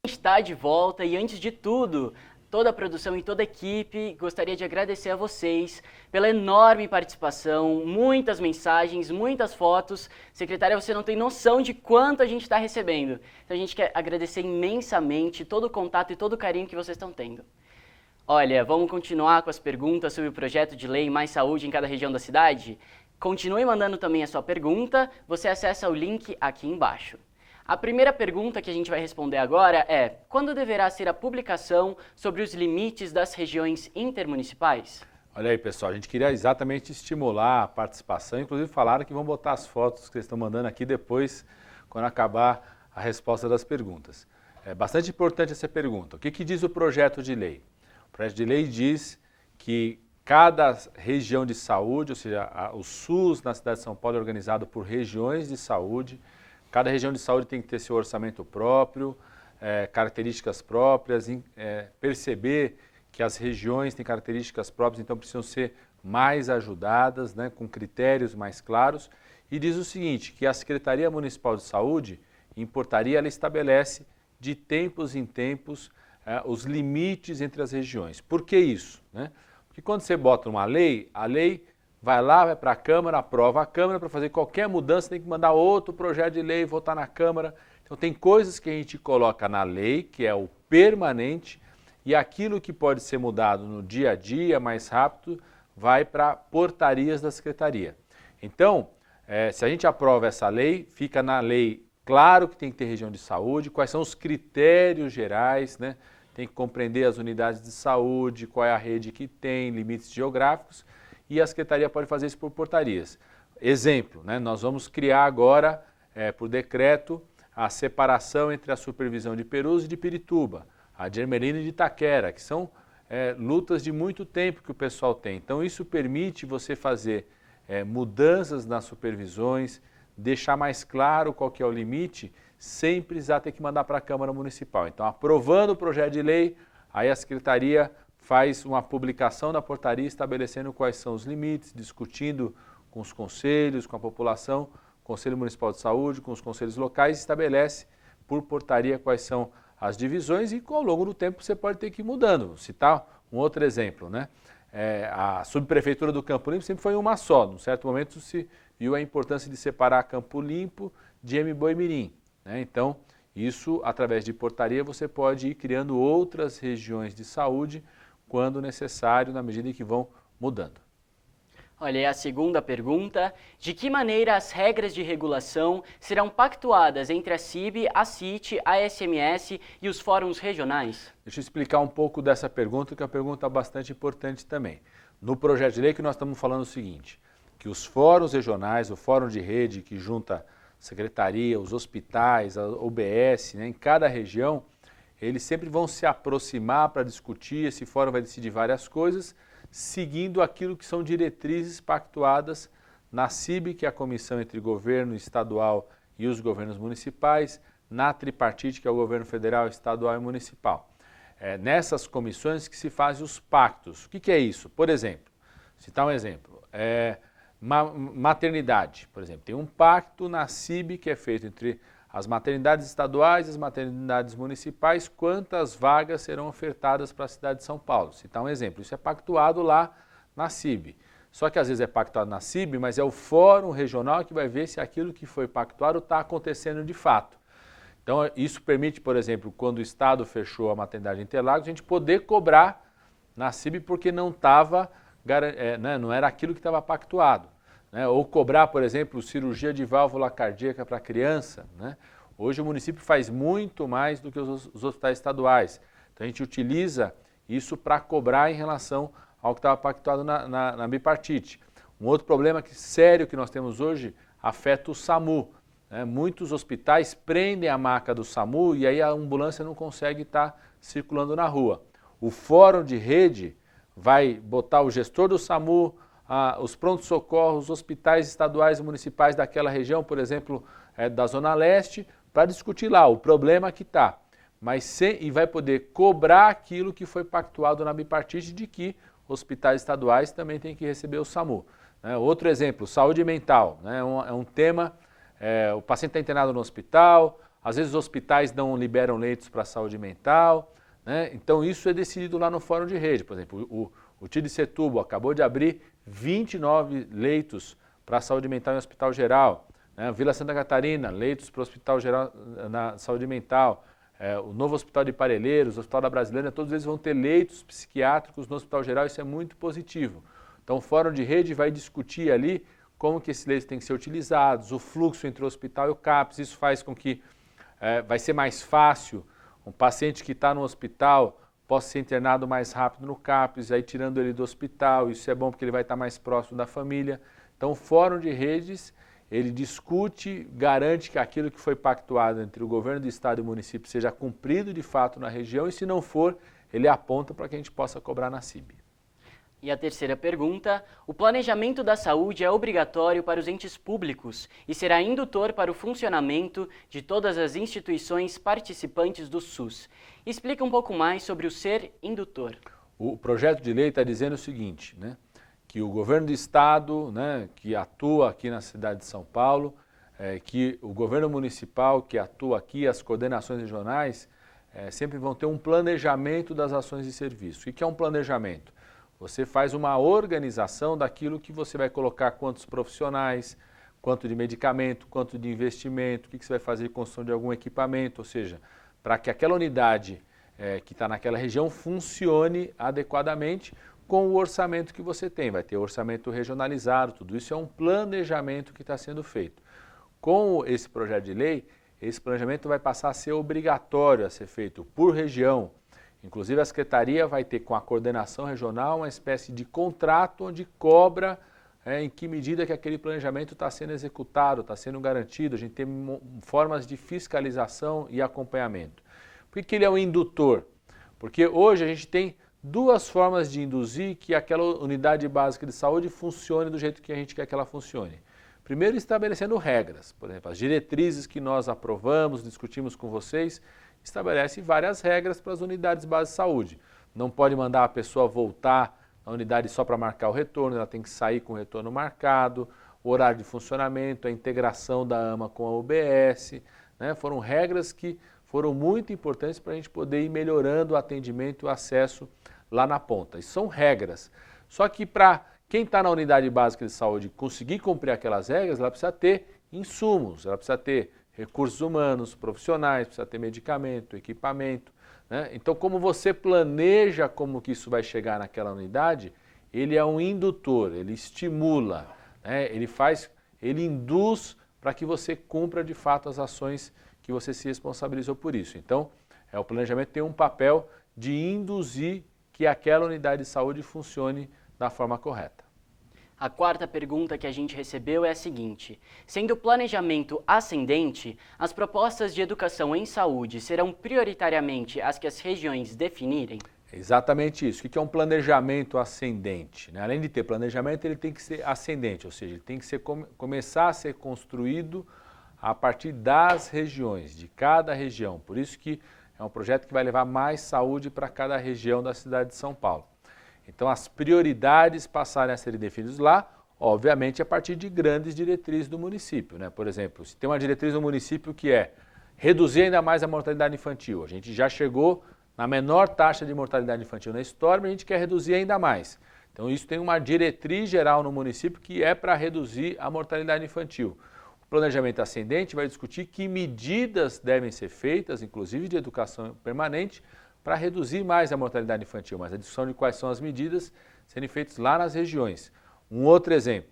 Está de volta e antes de tudo, toda a produção e toda a equipe gostaria de agradecer a vocês pela enorme participação, muitas mensagens, muitas fotos. Secretária, você não tem noção de quanto a gente está recebendo. Então a gente quer agradecer imensamente todo o contato e todo o carinho que vocês estão tendo. Olha, vamos continuar com as perguntas sobre o projeto de lei Mais Saúde em cada região da cidade? Continue mandando também a sua pergunta, você acessa o link aqui embaixo. A primeira pergunta que a gente vai responder agora é: quando deverá ser a publicação sobre os limites das regiões intermunicipais? Olha aí, pessoal, a gente queria exatamente estimular a participação, inclusive falaram que vão botar as fotos que eles estão mandando aqui depois, quando acabar a resposta das perguntas. É bastante importante essa pergunta. O que diz o projeto de lei? O projeto de lei diz que cada região de saúde, ou seja, o SUS na cidade de São Paulo é organizado por regiões de saúde. Cada região de saúde tem que ter seu orçamento próprio, características próprias, perceber que as regiões têm características próprias, então precisam ser mais ajudadas, né, com critérios mais claros. E diz o seguinte, que a Secretaria Municipal de Saúde, em portaria, ela estabelece de tempos em tempos os limites entre as regiões. Por que isso? Né? Porque quando você bota uma lei, a lei vai lá, vai para a Câmara, aprova a Câmara, para fazer qualquer mudança tem que mandar outro projeto de lei, votar na Câmara. Então tem coisas que a gente coloca na lei, que é o permanente, e aquilo que pode ser mudado no dia a dia, mais rápido, vai para portarias da Secretaria. Então, se a gente aprova essa lei, fica na lei claro que tem que ter região de saúde, quais são os critérios gerais, né? Tem que compreender as unidades de saúde, qual é a rede que tem, limites geográficos, e a Secretaria pode fazer isso por portarias. Exemplo, né, nós vamos criar agora, por decreto, a separação entre a supervisão de Perus e de Pirituba, a de Ermelino e de Itaquera, que são lutas de muito tempo que o pessoal tem. Então isso permite você fazer mudanças nas supervisões, deixar mais claro qual que é o limite, sem precisar ter que mandar para a Câmara Municipal. Então, aprovando o projeto de lei, aí a Secretaria faz uma publicação da portaria estabelecendo quais são os limites, discutindo com os conselhos, com a população, Conselho Municipal de Saúde, com os conselhos locais, estabelece por portaria quais são as divisões e ao longo do tempo você pode ter que ir mudando. Vou citar um outro exemplo, né? A subprefeitura do Campo Limpo sempre foi uma só. Num certo momento se viu a importância de separar Campo Limpo de Embu-Mirim, né? Então, isso através de portaria você pode ir criando outras regiões de saúde quando necessário, na medida em que vão mudando. Olha, e a segunda pergunta: de que maneira as regras de regulação serão pactuadas entre a CIB, a CIT, a SMS e os fóruns regionais? Deixa eu explicar um pouco dessa pergunta, que é uma pergunta bastante importante também. No projeto de lei que nós estamos falando o seguinte, que os fóruns regionais, o fórum de rede que junta secretaria, os hospitais, a UBS, né, em cada região, eles sempre vão se aproximar para discutir, esse fórum vai decidir várias coisas, seguindo aquilo que são diretrizes pactuadas na CIB, que é a comissão entre governo estadual e os governos municipais, na tripartite, que é o governo federal, estadual e municipal. Nessas comissões que se fazem os pactos. O que é isso? Por exemplo, citar um exemplo, maternidade, por exemplo, tem um pacto na CIB que é feito entre as maternidades estaduais e as maternidades municipais, quantas vagas serão ofertadas para a cidade de São Paulo. Citar um exemplo, isso é pactuado lá na CIB. Só que às vezes é pactuado na CIB, mas é o fórum regional que vai ver se aquilo que foi pactuado está acontecendo de fato. Então isso permite, por exemplo, quando o Estado fechou a maternidade em Interlagos, a gente poder cobrar na CIB porque não estava, não era aquilo que estava pactuado. Né? Ou cobrar, por exemplo, cirurgia de válvula cardíaca para criança. Né? Hoje o município faz muito mais do que os hospitais estaduais. Então a gente utiliza isso para cobrar em relação ao que estava pactuado na bipartite. Um outro problema sério que nós temos hoje afeta o SAMU. Né? Muitos hospitais prendem a maca do SAMU e aí a ambulância não consegue estar circulando na rua. O fórum de rede vai botar o gestor do SAMU, os prontos-socorros, os hospitais estaduais e municipais daquela região, por exemplo, da Zona Leste, para discutir lá o problema que está. E vai poder cobrar aquilo que foi pactuado na bipartite de que hospitais estaduais também têm que receber o SAMU. Outro exemplo, saúde mental. É um tema, o paciente está internado no hospital, às vezes os hospitais não liberam leitos para a saúde mental, né? Então isso é decidido lá no Fórum de Rede. Por exemplo, o Tidesetuba acabou de abrir 29 leitos para a saúde mental em hospital geral, né? Vila Santa Catarina, leitos para o hospital geral na saúde mental, o novo hospital de Parelheiros, o hospital da Brasilândia, todos eles vão ter leitos psiquiátricos no hospital geral, isso é muito positivo. Então o Fórum de Rede vai discutir ali como que esses leitos têm que ser utilizados, o fluxo entre o hospital e o CAPS, isso faz com que vai ser mais fácil um paciente que está no hospital possa ser internado mais rápido no CAPS, aí tirando ele do hospital, isso é bom porque ele vai estar mais próximo da família. Então o Fórum de Redes, ele discute, garante que aquilo que foi pactuado entre o governo do estado e o município seja cumprido de fato na região e se não for, ele aponta para que a gente possa cobrar na CIB. E a terceira pergunta, o planejamento da saúde é obrigatório para os entes públicos e será indutor para o funcionamento de todas as instituições participantes do SUS. Explica um pouco mais sobre o ser indutor. O projeto de lei está dizendo o seguinte, né, que o governo do estado, né, que atua aqui na cidade de São Paulo, que o governo municipal que atua aqui, as coordenações regionais, sempre vão ter um planejamento das ações e serviços. O que é um planejamento? Você faz uma organização daquilo que você vai colocar quantos profissionais, quanto de medicamento, quanto de investimento, o que você vai fazer de construção de algum equipamento, ou seja, para que aquela unidade que está naquela região funcione adequadamente com o orçamento que você tem. Vai ter orçamento regionalizado, tudo isso é um planejamento que está sendo feito. Com esse projeto de lei, esse planejamento vai passar a ser obrigatório a ser feito por região. Inclusive a Secretaria vai ter com a coordenação regional uma espécie de contrato onde cobra em que medida que aquele planejamento está sendo executado, está sendo garantido. A gente tem formas de fiscalização e acompanhamento. Por que ele é um indutor? Porque hoje a gente tem duas formas de induzir que aquela unidade básica de saúde funcione do jeito que a gente quer que ela funcione. Primeiro, estabelecendo regras. Por exemplo, as diretrizes que nós aprovamos, discutimos com vocês, estabelece várias regras para as unidades básicas de saúde. Não pode mandar a pessoa voltar à unidade só para marcar o retorno, ela tem que sair com o retorno marcado, o horário de funcionamento, a integração da AMA com a UBS, né? Foram regras que foram muito importantes para a gente poder ir melhorando o atendimento e o acesso lá na ponta. Isso são regras. Só que para quem está na unidade básica de saúde conseguir cumprir aquelas regras, ela precisa ter insumos, ela precisa ter recursos humanos, profissionais, precisa ter medicamento, equipamento, né? Então, como você planeja como que isso vai chegar naquela unidade, ele é um indutor, ele estimula, né? Ele induz para que você cumpra de fato as ações que você se responsabilizou por isso. Então, o planejamento tem um papel de induzir que aquela unidade de saúde funcione da forma correta. A quarta pergunta que a gente recebeu é a seguinte: sendo o planejamento ascendente, as propostas de educação em saúde serão prioritariamente as que as regiões definirem? É exatamente isso. O que é um planejamento ascendente? Além de ter planejamento, ele tem que ser ascendente, ou seja, ele tem que começar a ser construído a partir das regiões, de cada região. Por isso que é um projeto que vai levar mais saúde para cada região da cidade de São Paulo. Então, as prioridades passarem a serem definidas lá, obviamente, a partir de grandes diretrizes do município, né? Por exemplo, se tem uma diretriz do município que é reduzir ainda mais a mortalidade infantil, a gente já chegou na menor taxa de mortalidade infantil na história, mas a gente quer reduzir ainda mais. Então, isso tem uma diretriz geral no município que é para reduzir a mortalidade infantil. O planejamento ascendente vai discutir que medidas devem ser feitas, inclusive de educação permanente, para reduzir mais a mortalidade infantil, mas a discussão de quais são as medidas serem feitas lá nas regiões. Um outro exemplo,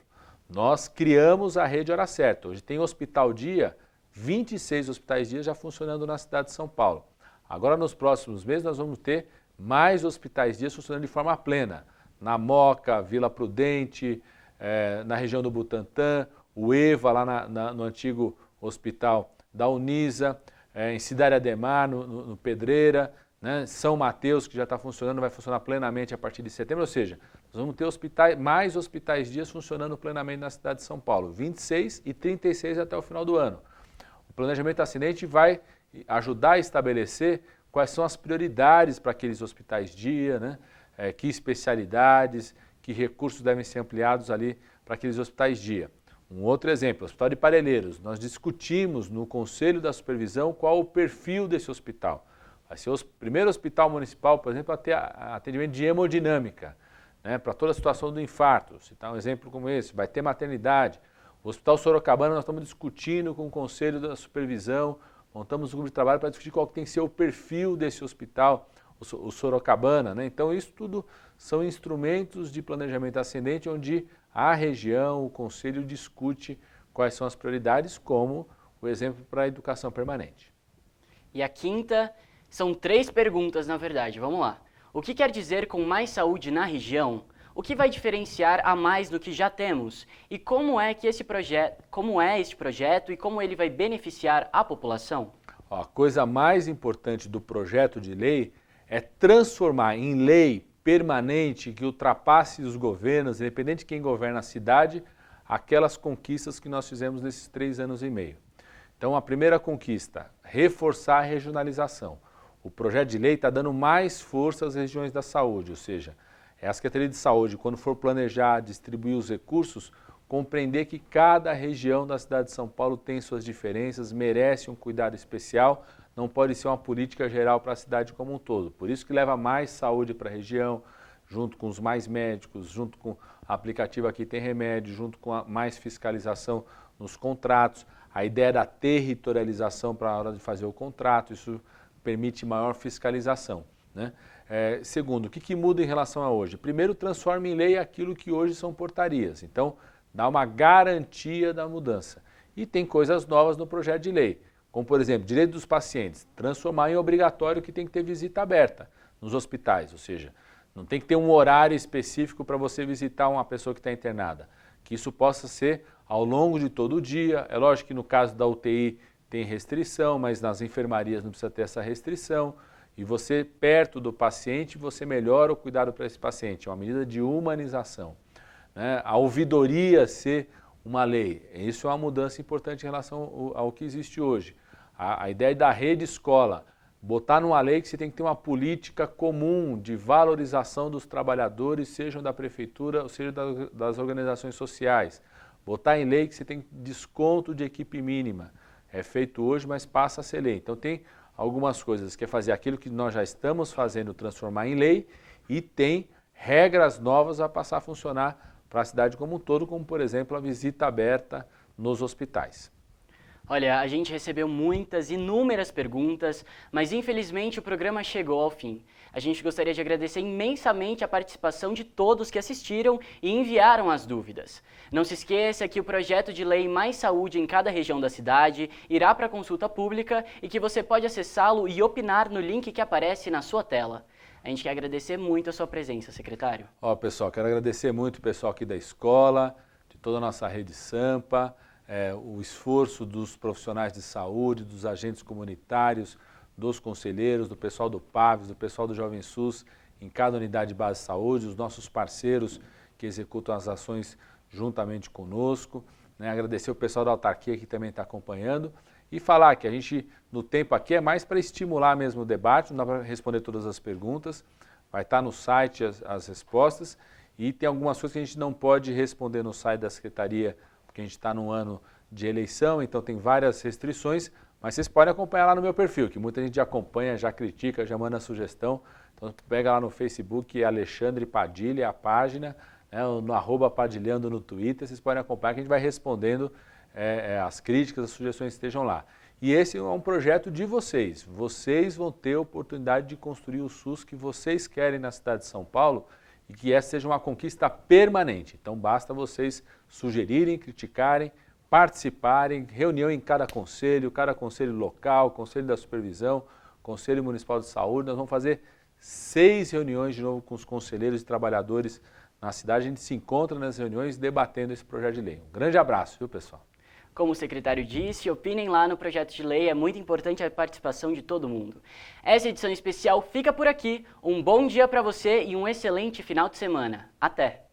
nós criamos a rede Hora Certa. Hoje tem hospital dia, 26 hospitais dia já funcionando na cidade de São Paulo. Agora nos próximos meses nós vamos ter mais hospitais dias funcionando de forma plena. Na Moca, Vila Prudente, na região do Butantã, o EVA lá no antigo hospital da Unisa, em Cidade Ademar, no Pedreira, né? São Mateus, que já está funcionando, vai funcionar plenamente a partir de setembro, ou seja, nós vamos ter mais hospitais dias funcionando plenamente na cidade de São Paulo, 26 e 36 até o final do ano. O planejamento ascendente vai ajudar a estabelecer quais são as prioridades para aqueles hospitais dia, né? Que especialidades, que recursos devem ser ampliados ali para aqueles hospitais dia. Um outro exemplo, o Hospital de Parelheiros. Nós discutimos no Conselho da Supervisão qual o perfil desse hospital. Vai ser o primeiro hospital municipal, por exemplo, a ter atendimento de hemodinâmica, né, para toda a situação do infarto. Citar um exemplo como esse, vai ter maternidade. O Hospital Sorocabana nós estamos discutindo com o Conselho da Supervisão, montamos um grupo de trabalho para discutir qual que tem que ser o perfil desse hospital, o Sorocabana, né? Então isso tudo são instrumentos de planejamento ascendente onde a região, o Conselho discute quais são as prioridades, como o exemplo para a educação permanente. E a quinta, são 3 perguntas na verdade, vamos lá. O que quer dizer com mais saúde na região? O que vai diferenciar a mais do que já temos? E como é este projeto e como ele vai beneficiar a população? A coisa mais importante do projeto de lei é transformar em lei permanente que ultrapasse os governos, independente de quem governa a cidade, aquelas conquistas que nós fizemos nesses 3 anos e meio. Então, a primeira conquista, reforçar a regionalização. O projeto de lei está dando mais força às regiões da saúde, ou seja, a Secretaria de Saúde, quando for planejar, distribuir os recursos, compreender que cada região da cidade de São Paulo tem suas diferenças, merece um cuidado especial, não pode ser uma política geral para a cidade como um todo. Por isso que leva mais saúde para a região, junto com os mais médicos, junto com o aplicativo Aqui Tem Remédio, junto com mais fiscalização nos contratos, a ideia da territorialização para a hora de fazer o contrato, isso permite maior fiscalização, né? Segundo, o que muda em relação a hoje? Primeiro, transforma em lei aquilo que hoje são portarias. Então, dá uma garantia da mudança. E tem coisas novas no projeto de lei, como, por exemplo, direito dos pacientes, transformar em obrigatório que tem que ter visita aberta nos hospitais, ou seja, não tem que ter um horário específico para você visitar uma pessoa que está internada, que isso possa ser ao longo de todo o dia. É lógico que no caso da UTI tem restrição, mas nas enfermarias não precisa ter essa restrição. E você, perto do paciente, você melhora o cuidado para esse paciente. É uma medida de humanização, né? A ouvidoria ser uma lei. Isso é uma mudança importante em relação ao que existe hoje. A ideia da rede escola, botar numa lei que você tem que ter uma política comum de valorização dos trabalhadores, sejam da prefeitura ou seja das organizações sociais. Botar em lei que você tem desconto de equipe mínima. É feito hoje, mas passa a ser lei. Então tem algumas coisas, que é fazer aquilo que nós já estamos fazendo, transformar em lei, e tem regras novas a passar a funcionar para a cidade como um todo, como por exemplo a visita aberta nos hospitais. Olha, a gente recebeu inúmeras perguntas, mas infelizmente o programa chegou ao fim. A gente gostaria de agradecer imensamente a participação de todos que assistiram e enviaram as dúvidas. Não se esqueça que o projeto de lei Mais Saúde em cada região da cidade irá para consulta pública e que você pode acessá-lo e opinar no link que aparece na sua tela. A gente quer agradecer muito a sua presença, secretário. Pessoal, quero agradecer muito o pessoal aqui da escola, de toda a nossa rede Sampa, o esforço dos profissionais de saúde, dos agentes comunitários, dos conselheiros, do pessoal do PAVES, do pessoal do Jovem SUS, em cada unidade de base de saúde, os nossos parceiros que executam as ações juntamente conosco, né? Agradecer o pessoal da autarquia que também está acompanhando e falar que a gente, no tempo aqui, é mais para estimular mesmo o debate, não dá para responder todas as perguntas, vai estar no site as respostas e tem algumas coisas que a gente não pode responder no site da Secretaria, porque a gente está num ano de eleição, então tem várias restrições, mas vocês podem acompanhar lá no meu perfil, que muita gente já acompanha, já critica, já manda sugestão. Então pega lá no Facebook, Alexandre Padilha, a página, né, no @padilhando no Twitter, vocês podem acompanhar que a gente vai respondendo as críticas, as sugestões que estejam lá. E esse é um projeto de vocês. Vocês vão ter a oportunidade de construir o SUS que vocês querem na cidade de São Paulo e que essa seja uma conquista permanente. Então basta vocês sugerirem, criticarem, participarem, reunião em cada conselho local, conselho da supervisão, conselho municipal de saúde. Nós vamos fazer 6 reuniões de novo com os conselheiros e trabalhadores na cidade. A gente se encontra nas reuniões debatendo esse projeto de lei. Um grande abraço, viu, pessoal? Como o secretário disse, opinem lá no projeto de lei, é muito importante a participação de todo mundo. Essa edição especial fica por aqui. Um bom dia para você e um excelente final de semana. Até!